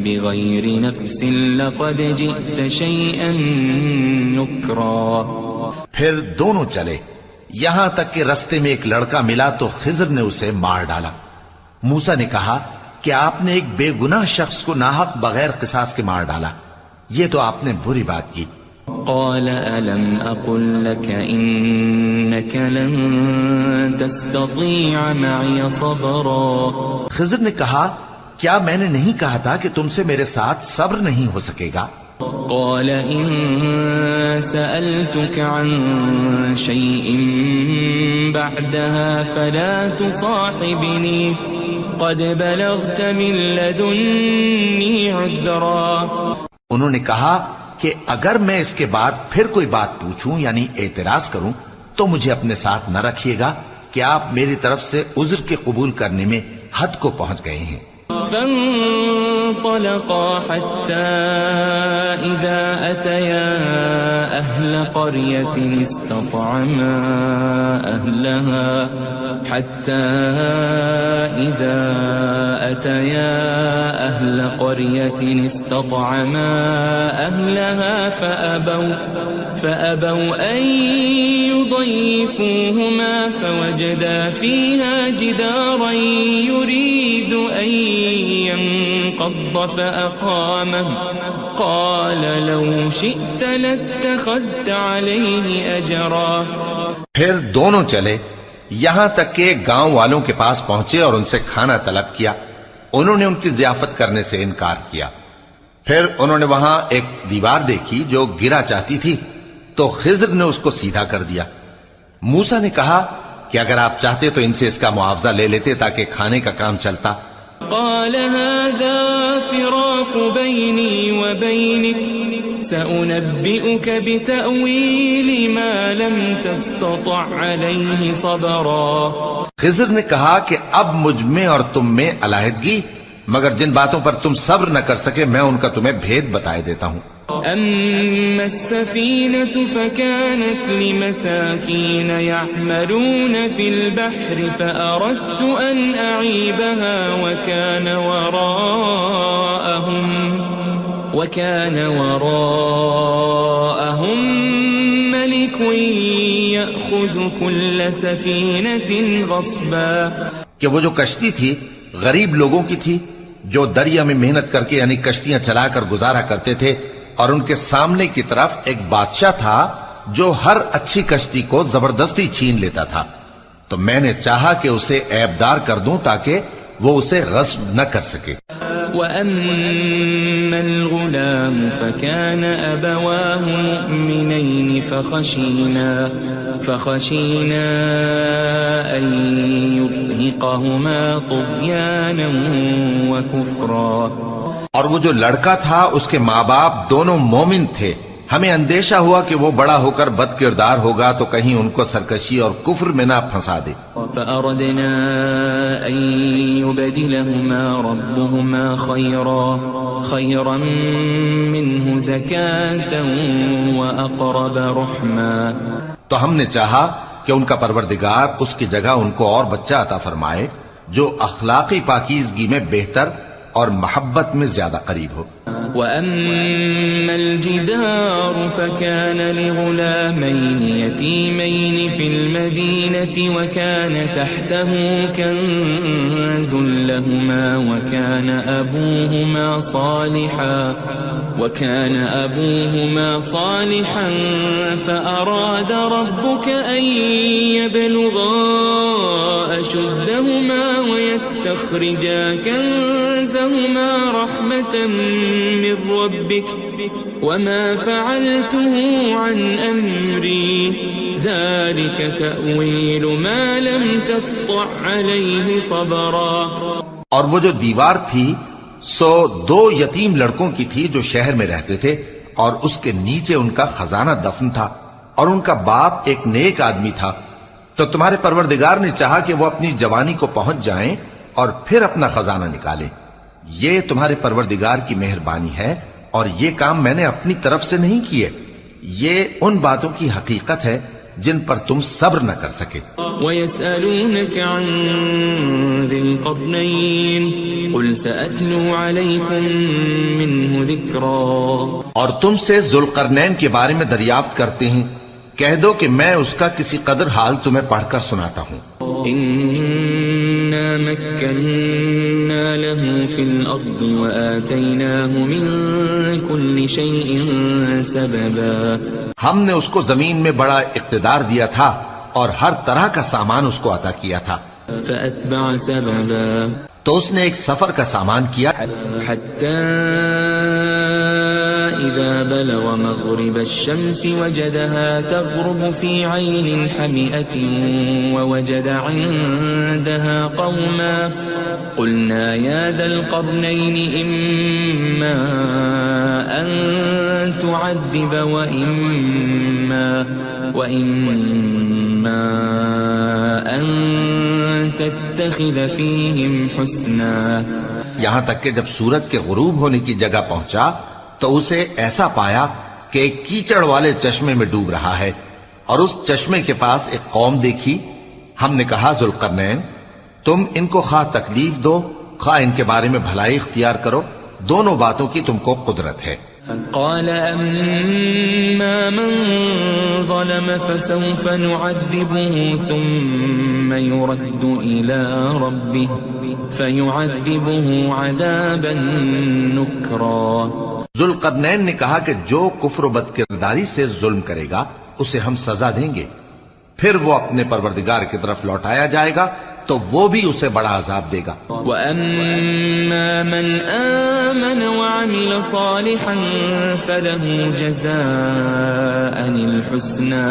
بغير نفس لقد جئت شيئا نكرا. پھر دونوں چلے یہاں تک کہ رستے میں ایک لڑکا ملا تو خضر نے اسے مار ڈالا. موسیٰ نے کہا کہ آپ نے ایک بے گناہ شخص کو ناحق بغیر قصاص کے مار ڈالا یہ تو آپ نے بری بات کی. قال ألم أقل لك إنك لن تستطيع معي صبرا. خضر نے کہا کیا میں نے نہیں کہا تھا کہ تم سے میرے ساتھ صبر نہیں ہو سکے گا؟ قال إن سألتك عن شيء بعدها فلا تصاحبني قد بلغت من لدني عذرا. انہوں نے کہا کہ اگر میں اس کے بعد پھر کوئی بات پوچھوں یعنی اعتراض کروں تو مجھے اپنے ساتھ نہ رکھیے گا کہ آپ میری طرف سے عذر کے قبول کرنے میں حد کو پہنچ گئے ہیں. فانطلقا حتى إذا أتيا أهل قرية استطعما أهلها فأبوا أن يضيفوهما فوجدا فيها جدارا يريد أن ينقض فأقامه قال لو شئت لاتخذت عليه أجرا. پھر دونوں چلے یہاں تک کہ گاؤں والوں کے پاس پہنچے اور ان سے کھانا طلب کیا. انہوں نے ان کی ضیافت کرنے سے انکار کیا. پھر انہوں نے وہاں ایک دیوار دیکھی جو گرا چاہتی تھی تو خضر نے اس کو سیدھا کر دیا. موسیٰ نے کہا کہ اگر آپ چاہتے تو ان سے اس کا معاوضہ لے لیتے تاکہ کھانے کا کام چلتا. قال هذا فراق بيني وبينك سأنبئك بتأويل ما لم تستطع عليه صبرا. خضر نے کہا کہ اب مجھ میں اور تم میں علیحدگی، مگر جن باتوں پر تم صبر نہ کر سکے میں ان کا تمہیں بھید بتائے دیتا ہوں. أما السفينة فكانت لمساكين يعملون في البحر فأردت أن أعيبها وكان وراءهم ملك يأخذ كل سفينة غصبا. کہ وہ جو کشتی تھی غریب لوگوں کی تھی جو دریا میں محنت کر کے یعنی کشتیاں چلا کر گزارا کرتے تھے، اور ان کے سامنے کی طرف ایک بادشاہ تھا جو ہر اچھی کشتی کو زبردستی چھین لیتا تھا. تو میں نے چاہا کہ اسے عیبدار کر دوں تاکہ وہ اسے غصب نہ کر سکے. وَأَمَّا الْغُلَامُ فَكَانَ أَبَوَاهُ مُؤْمِنَيْنِ فَخَشِينَا أَن يُرْهِقَهُمَا طُغْيَانًا وَكُفْرًا. اور وہ جو لڑکا تھا اس کے ماں باپ دونوں مومن تھے، ہمیں اندیشہ ہوا کہ وہ بڑا ہو کر بد کردار ہوگا تو کہیں ان کو سرکشی اور کفر میں نہ پھنسا دے. فأردنا أن يبدلهما ربهما خيرا منه زكاة وأقرب رحما. تو ہم نے چاہا کہ ان کا پروردگار اس کی جگہ ان کو اور بچہ عطا فرمائے جو اخلاقی پاکیزگی میں بہتر اور محبت میں زیادہ قریب ہو. وَأَمَّا الْجِدَارُ فَكَانَ لِغُلَامَيْنِ يَتِيمَيْنِ فِي الْمَدِينَةِ وَكَانَ تَحْتَهُ كَنْزٌ لَهُمَا وَكَانَ أَبُوهُمَا صَالِحًا فَأَرَادَ رَبُّكَ أَنْ يَبْلُغَا أَشُدَّهُمَا وَيَسْتَخْرِجَا كَنْزَهُمَا رَحْمَةً من ربك وما فعلته عن أمري ذلك تأويل ما لم تسطع عليه صبرا. اور وہ جو دیوار تھی سو دو یتیم لڑکوں کی تھی جو شہر میں رہتے تھے اور اس کے نیچے ان کا خزانہ دفن تھا اور ان کا باپ ایک نیک آدمی تھا. تو تمہارے پروردگار نے چاہا کہ وہ اپنی جوانی کو پہنچ جائیں اور پھر اپنا خزانہ نکالیں. یہ تمہارے پروردگار کی مہربانی ہے اور یہ کام میں نے اپنی طرف سے نہیں کیے. یہ ان باتوں کی حقیقت ہے جن پر تم صبر نہ کر سکے. وَيَسْأَلُونَكَ عَنْ ذِي الْقَرْنَيْنِ قُلْ سَأَتْلُو عَلَيْكُمْ مِنْهُ ذِكْرًا. اور تم سے ذوالقرنین کے بارے میں دریافت کرتے ہیں، کہہ دو کہ میں اس کا کسی قدر حال تمہیں پڑھ کر سناتا ہوں. إِنَّا مَكَّنَّا لَهُ فِي الْأَرْضِ وَآتَيْنَاهُ مِنْ كُلِّ شَيْءٍ سَبَبًا. ہم نے اس کو زمین میں بڑا اقتدار دیا تھا اور ہر طرح کا سامان اس کو عطا کیا تھا. فَأَتْبَعَ سَبَبًا. تو اس نے ایک سفر کا سامان کیا حَتَّى إِذَا بَلَغَ مَغْرِبَ الشَّمْسِ وَجَدَهَا تَغْرُبُ فِي عَيْنٍ حَمِئَةٍ وَوَجَدَ عِندَهَا قَوْمًا قُلْنَا يَا ذَا الْقَرْنَيْنِ إِمَّا أَن تُعَذِّبَ وَإِمَّا أَن تَتَّخِذَ فِيهِمْ حُسْنًا. یہاں تک کہ جب سورج کے غروب ہونے کی جگہ پہنچا تو اسے ایسا پایا کہ ایک کیچڑ والے چشمے میں ڈوب رہا ہے اور اس چشمے کے پاس ایک قوم دیکھی. ہم نے کہا ذوالقرنین تم ان کو خواہ تکلیف دو خواہ ان کے بارے میں بھلائی اختیار کرو، دونوں باتوں کی تم کو قدرت ہے. قال أما من ظلم فسوف نعذبه ثم يرد إلى ربه فيعذبه عذابا نكرا. ذوالقرنین نے کہا کہ جو کفر و بد کرداری سے ظلم کرے گا اسے ہم سزا دیں گے، پھر وہ اپنے پروردگار کی طرف لوٹایا جائے گا تو وہ بھی اسے بڑا عذاب دے گا۔ وَأَمَّا مَنْ آمَنَ وَعَمِلَ صَالِحًا فَلَهُ جَزَاءً الْحُسْنَى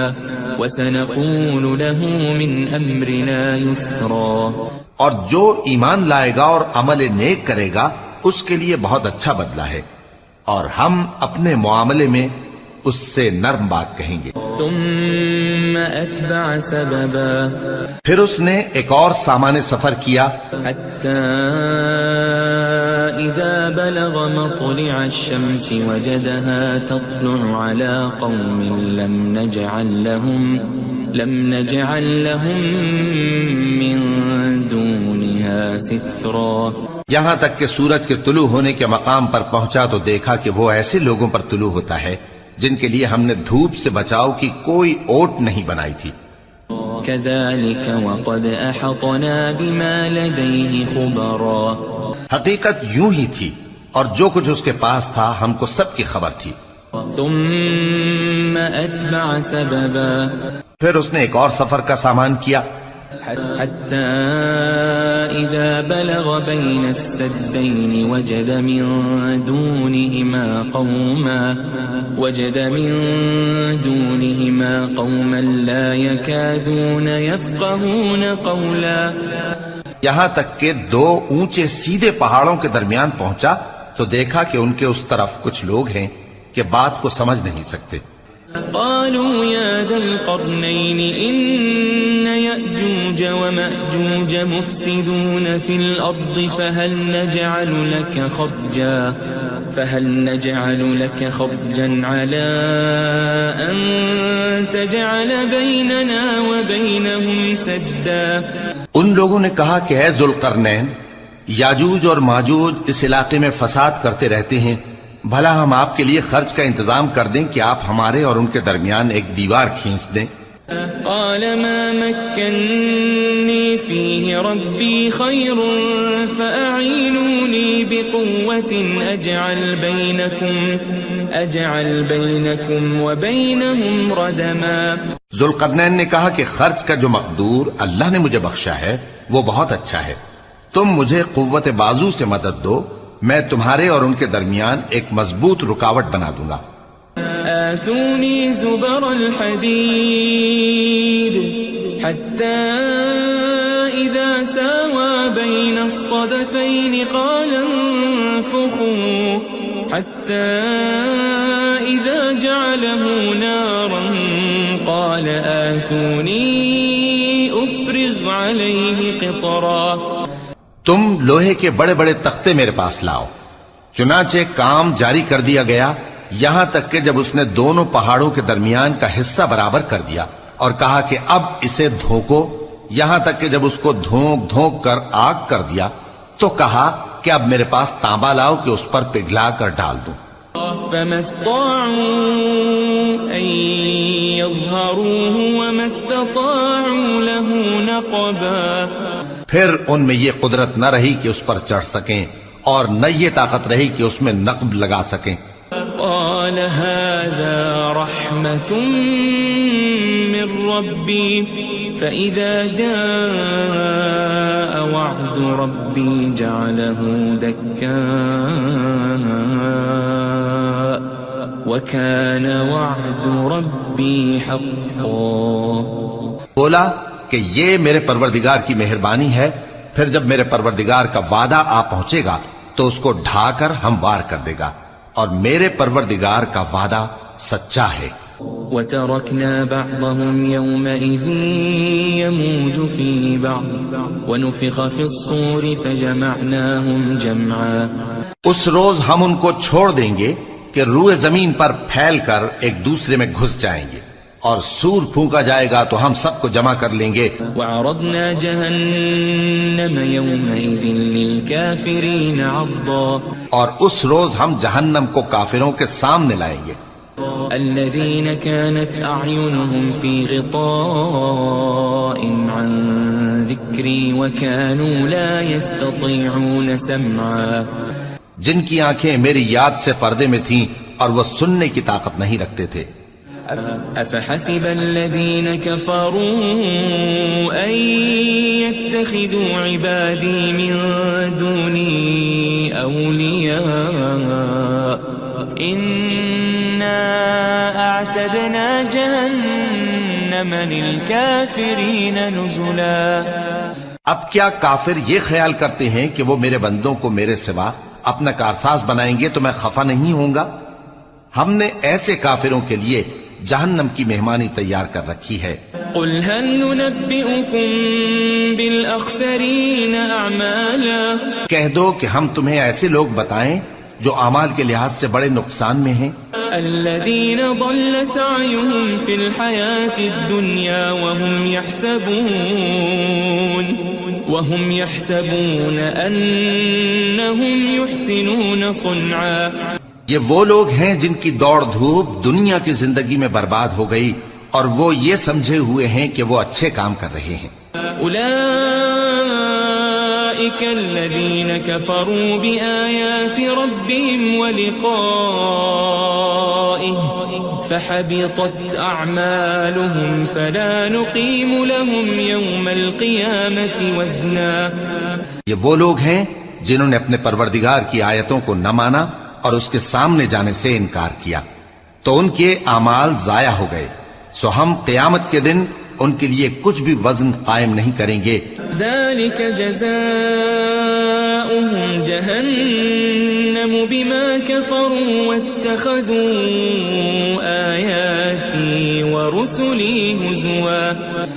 وَسَنَقُولُ لَهُ مِنْ أَمْرِنَا يُسْرًا، اور جو ایمان لائے گا اور عمل نیک کرے گا اس کے لیے بہت اچھا بدلہ ہے، اور ہم اپنے معاملے میں اس سے نرم بات کہیں گے۔ ثُمَّ أَتْبَعَ سَبَبًا، پھر اس نے ایک اور سامان سفر کیا حتى إذا بلغ مطلع الشمس وجدها تطلع على قوم لم نجعل لهم من دونها سترا، یہاں تک کہ سورج کے طلوع ہونے کے مقام پر پہنچا تو دیکھا کہ وہ ایسے لوگوں پر طلوع ہوتا ہے جن کے لیے ہم نے دھوپ سے بچاؤ کی کوئی اوٹ نہیں بنائی تھی۔ كذلك وقد أحطنا بما لديه خبرا، حقیقت یوں ہی تھی اور جو کچھ اس کے پاس تھا ہم کو سب کی خبر تھی۔ ثم أتبع سببا، پھر اس نے ایک اور سفر کا سامان کیا حتى إذا بلغ بين السدين وجد من دونهما قوما لا يكادون يفقهون قولا، یہاں تک کہ دو اونچے سیدھے پہاڑوں کے درمیان پہنچا تو دیکھا کہ ان کے اس طرف کچھ لوگ ہیں کہ بات کو سمجھ نہیں سکتے۔ قالوا يا ذا القرنين إن يأجوج ومأجوج مفسدون في الأرض فهل نجعل لك خرجا على أن تجعل بيننا وبينهم سدا۔ ان لوگوں نے کہا کہ اے ذوالقرنین، یاجوج اور ماجوج اس علاقے میں فساد کرتے رہتے ہیں، بھلا ہم آپ کے لیے خرچ کا انتظام کر دیں کہ آپ ہمارے اور ان کے درمیان ایک دیوار کھینچ دیں۔ قال ما مكنني فيه ربي خير فأعينوني بقوة أجعل بينكم وبينهم ردما۔ ذوالقرنین نے کہا کہ خرچ کا جو مقدور اللہ نے مجھے بخشا ہے وہ بہت اچھا ہے، تم مجھے قوت بازو سے مدد دو، میں تمہارے اور ان کے درمیان ایک مضبوط رکاوٹ بنا دوں گا۔ آتوني زبر الحديد حتى إذا ساوى بين الصدفين قال انفخوا حتى إذا جعله نارا قال آتوني أفرغ عليه قطرا۔ تم لوہے کے بڑے بڑے تختے میرے پاس لاؤ۔ چنانچہ کام جاری کر دیا گیا، یہاں تک کہ جب اس نے دونوں پہاڑوں کے درمیان کا حصہ برابر کر دیا اور کہا کہ اب اسے دھوکو، یہاں تک کہ جب اس کو دھونک دھونک کر آگ کر دیا تو کہا کہ اب میرے پاس تانبا لاؤ کہ اس پر پگھلا کر ڈال دوں۔ فما استطاعوا أن يظهروه وما استطاعوا له نقبا، پھر ان میں یہ قدرت نہ رہی کہ اس پر چڑھ سکیں اور نہ یہ طاقت رہی کہ اس میں نقب لگا سکیں۔ قال هذا رحمة من ربي فإذا جاء وعد ربي جعله دكاء وكان وعد ربي حقا۔ بولا کہ یہ میرے پروردگار کی مہربانی ہے، پھر جب میرے پروردگار کا وعدہ آ پہنچے گا تو اس کو ڈھا کر ہموار کر دے گا، اور میرے پروردگار کا وعدہ سچا ہے۔ وَتَرَكْنَا بَعْضَهُمْ يَوْمَئِذٍ يَمُوجُ فِي بَعْضٍ وَنُفِخَ فِي الصُّورِ فَجَمَعْنَاهُمْ جَمْعًا۔ اس روز ہم ان کو چھوڑ دیں گے کہ روئے زمین پر پھیل کر ایک دوسرے میں گھس جائیں گے، اور سور پھونکا جائے گا تو ہم سب کو جمع کر لیں گے۔ وَعَرَضْنَا جَهَنَّمَ يَوْمَئِذٍ لِلْكَافِرِينَ عَرْضًا۔ اور اس روز ہم جہنم کو کافروں کے سامنے لائیں گے۔ الَّذِينَ كَانَتْ أَعْيُنُهُمْ فِي غِطَاءٍ عَنْ ذِكْرِي وَكَانُوا لَا يَسْتَطِيعُونَ سَمْعًا۔ جن کی آنکھیں میری یاد سے پردے میں تھیں اور وہ سننے کی طاقت نہیں رکھتے تھے۔ أفحسب الذين كفروا أن يتخذوا عبادي من دوني أولياء إنا أعتدنا جهنم للكافرين نزلا۔ اب کیا کافر یہ خیال کرتے ہیں کہ وہ میرے بندوں کو میرے سوا اپنا کارساز بنائیں گے تو میں خفا نہیں ہوں گا؟ ہم نے ایسے کافروں کے لیے جہنم کی مہمانی تیار کر رکھی ہے۔ قل هل ننبئكم بالأخسرين أعمالا، کہہ دو کہ ہم تمہیں ایسے لوگ بتائیں جو اعمال کے لحاظ سے بڑے نقصان میں ہیں۔ الذين ضل سعيهم في الحياة الدنيا وهم يحسبون أنهم يحسنون صنعا۔ یہ وہ لوگ ہیں جن کی دوڑ دھوپ دنیا کی زندگی میں برباد ہو گئی اور وہ یہ سمجھے ہوئے ہیں کہ وہ اچھے کام کر رہے ہیں۔ أولئك الذين كفروا بآيات ربهم ولقائه فحبطت أعمالهم فلا نقيم لهم يوم القيامة وزنا۔ یہ وہ لوگ ہیں جنہوں نے اپنے پروردگار کی آیتوں کو نہ مانا اور اس کے سامنے جانے سے انکار کیا تو ان کے اعمال ضائع ہو گئے، سو ہم قیامت کے دن ان کے لیے کچھ بھی وزن قائم نہیں کریں گے۔ ذلك جزاؤهم جهنم بما كفروا واتخذوا آياتي ورسلي هزوا۔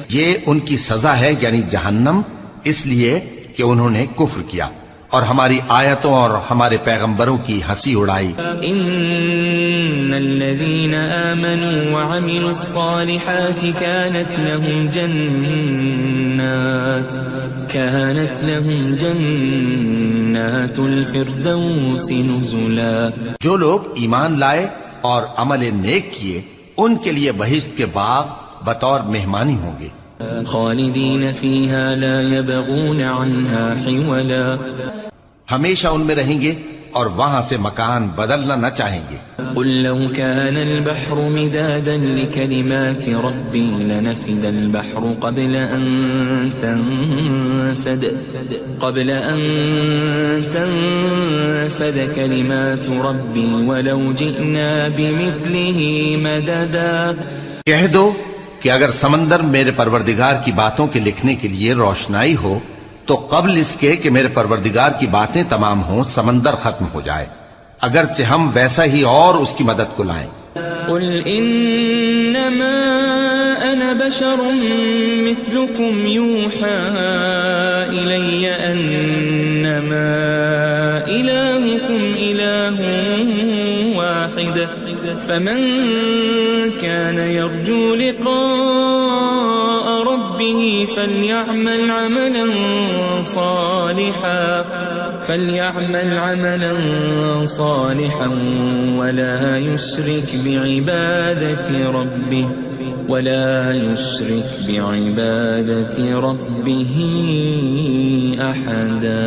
یہ ان کی سزا ہے یعنی جہنم، اس لیے کہ انہوں نے کفر کیا اور ہماری آیتوں اور ہمارے پیغمبروں کی ہنسی اڑائی۔ ان الذين آمنوا وعملوا الصالحات كانت لهم جنات الفردوس نزلا۔ جو لوگ ایمان لائے اور عمل نیک کیے ان کے لیے بہشت کے باغ بطور مہمانی ہوں گے۔ خالدین فیہا لا یبغون عنہا حولا۔ ہمیشہ ان میں رہیں گے اور وہاں سے مکان بدلنا نہ چاہیں گے۔ قل لو كان البحر مدادا لكلمات ربي لنفد البحر قبل أن تنفد كلمات ربي ولو جئنا بمثله مددا۔ کہہ دو کہ اگر سمندر میرے پروردگار کی باتوں کے لکھنے کے لیے روشنائی ہو تو قبل اس کے کہ میرے پروردگار کی باتیں تمام ہوں سمندر ختم ہو جائے، اگرچہ ہم ویسا ہی اور اس کی مدد کو لائیں۔ قل انما انا بشر مثلكم يوحى الي انما الهكم اله واحد فمن كان يرجو لقاء ربه فليعمل عملا صالحا ولا يشرك بعبادة ربه أحدا۔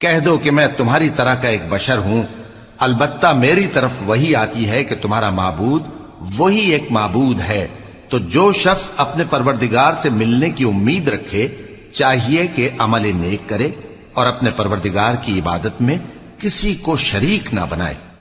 کہہ دو کہ میں تمہاری طرح کا ایک بشر ہوں، البتہ میری طرف وہی آتی ہے کہ تمہارا معبود وہی ایک معبود ہے، تو جو شخص اپنے پروردگار سے ملنے کی امید رکھے چاہیے کہ عمل نیک کرے اور اپنے پروردگار کی عبادت میں کسی کو شریک نہ بنائے۔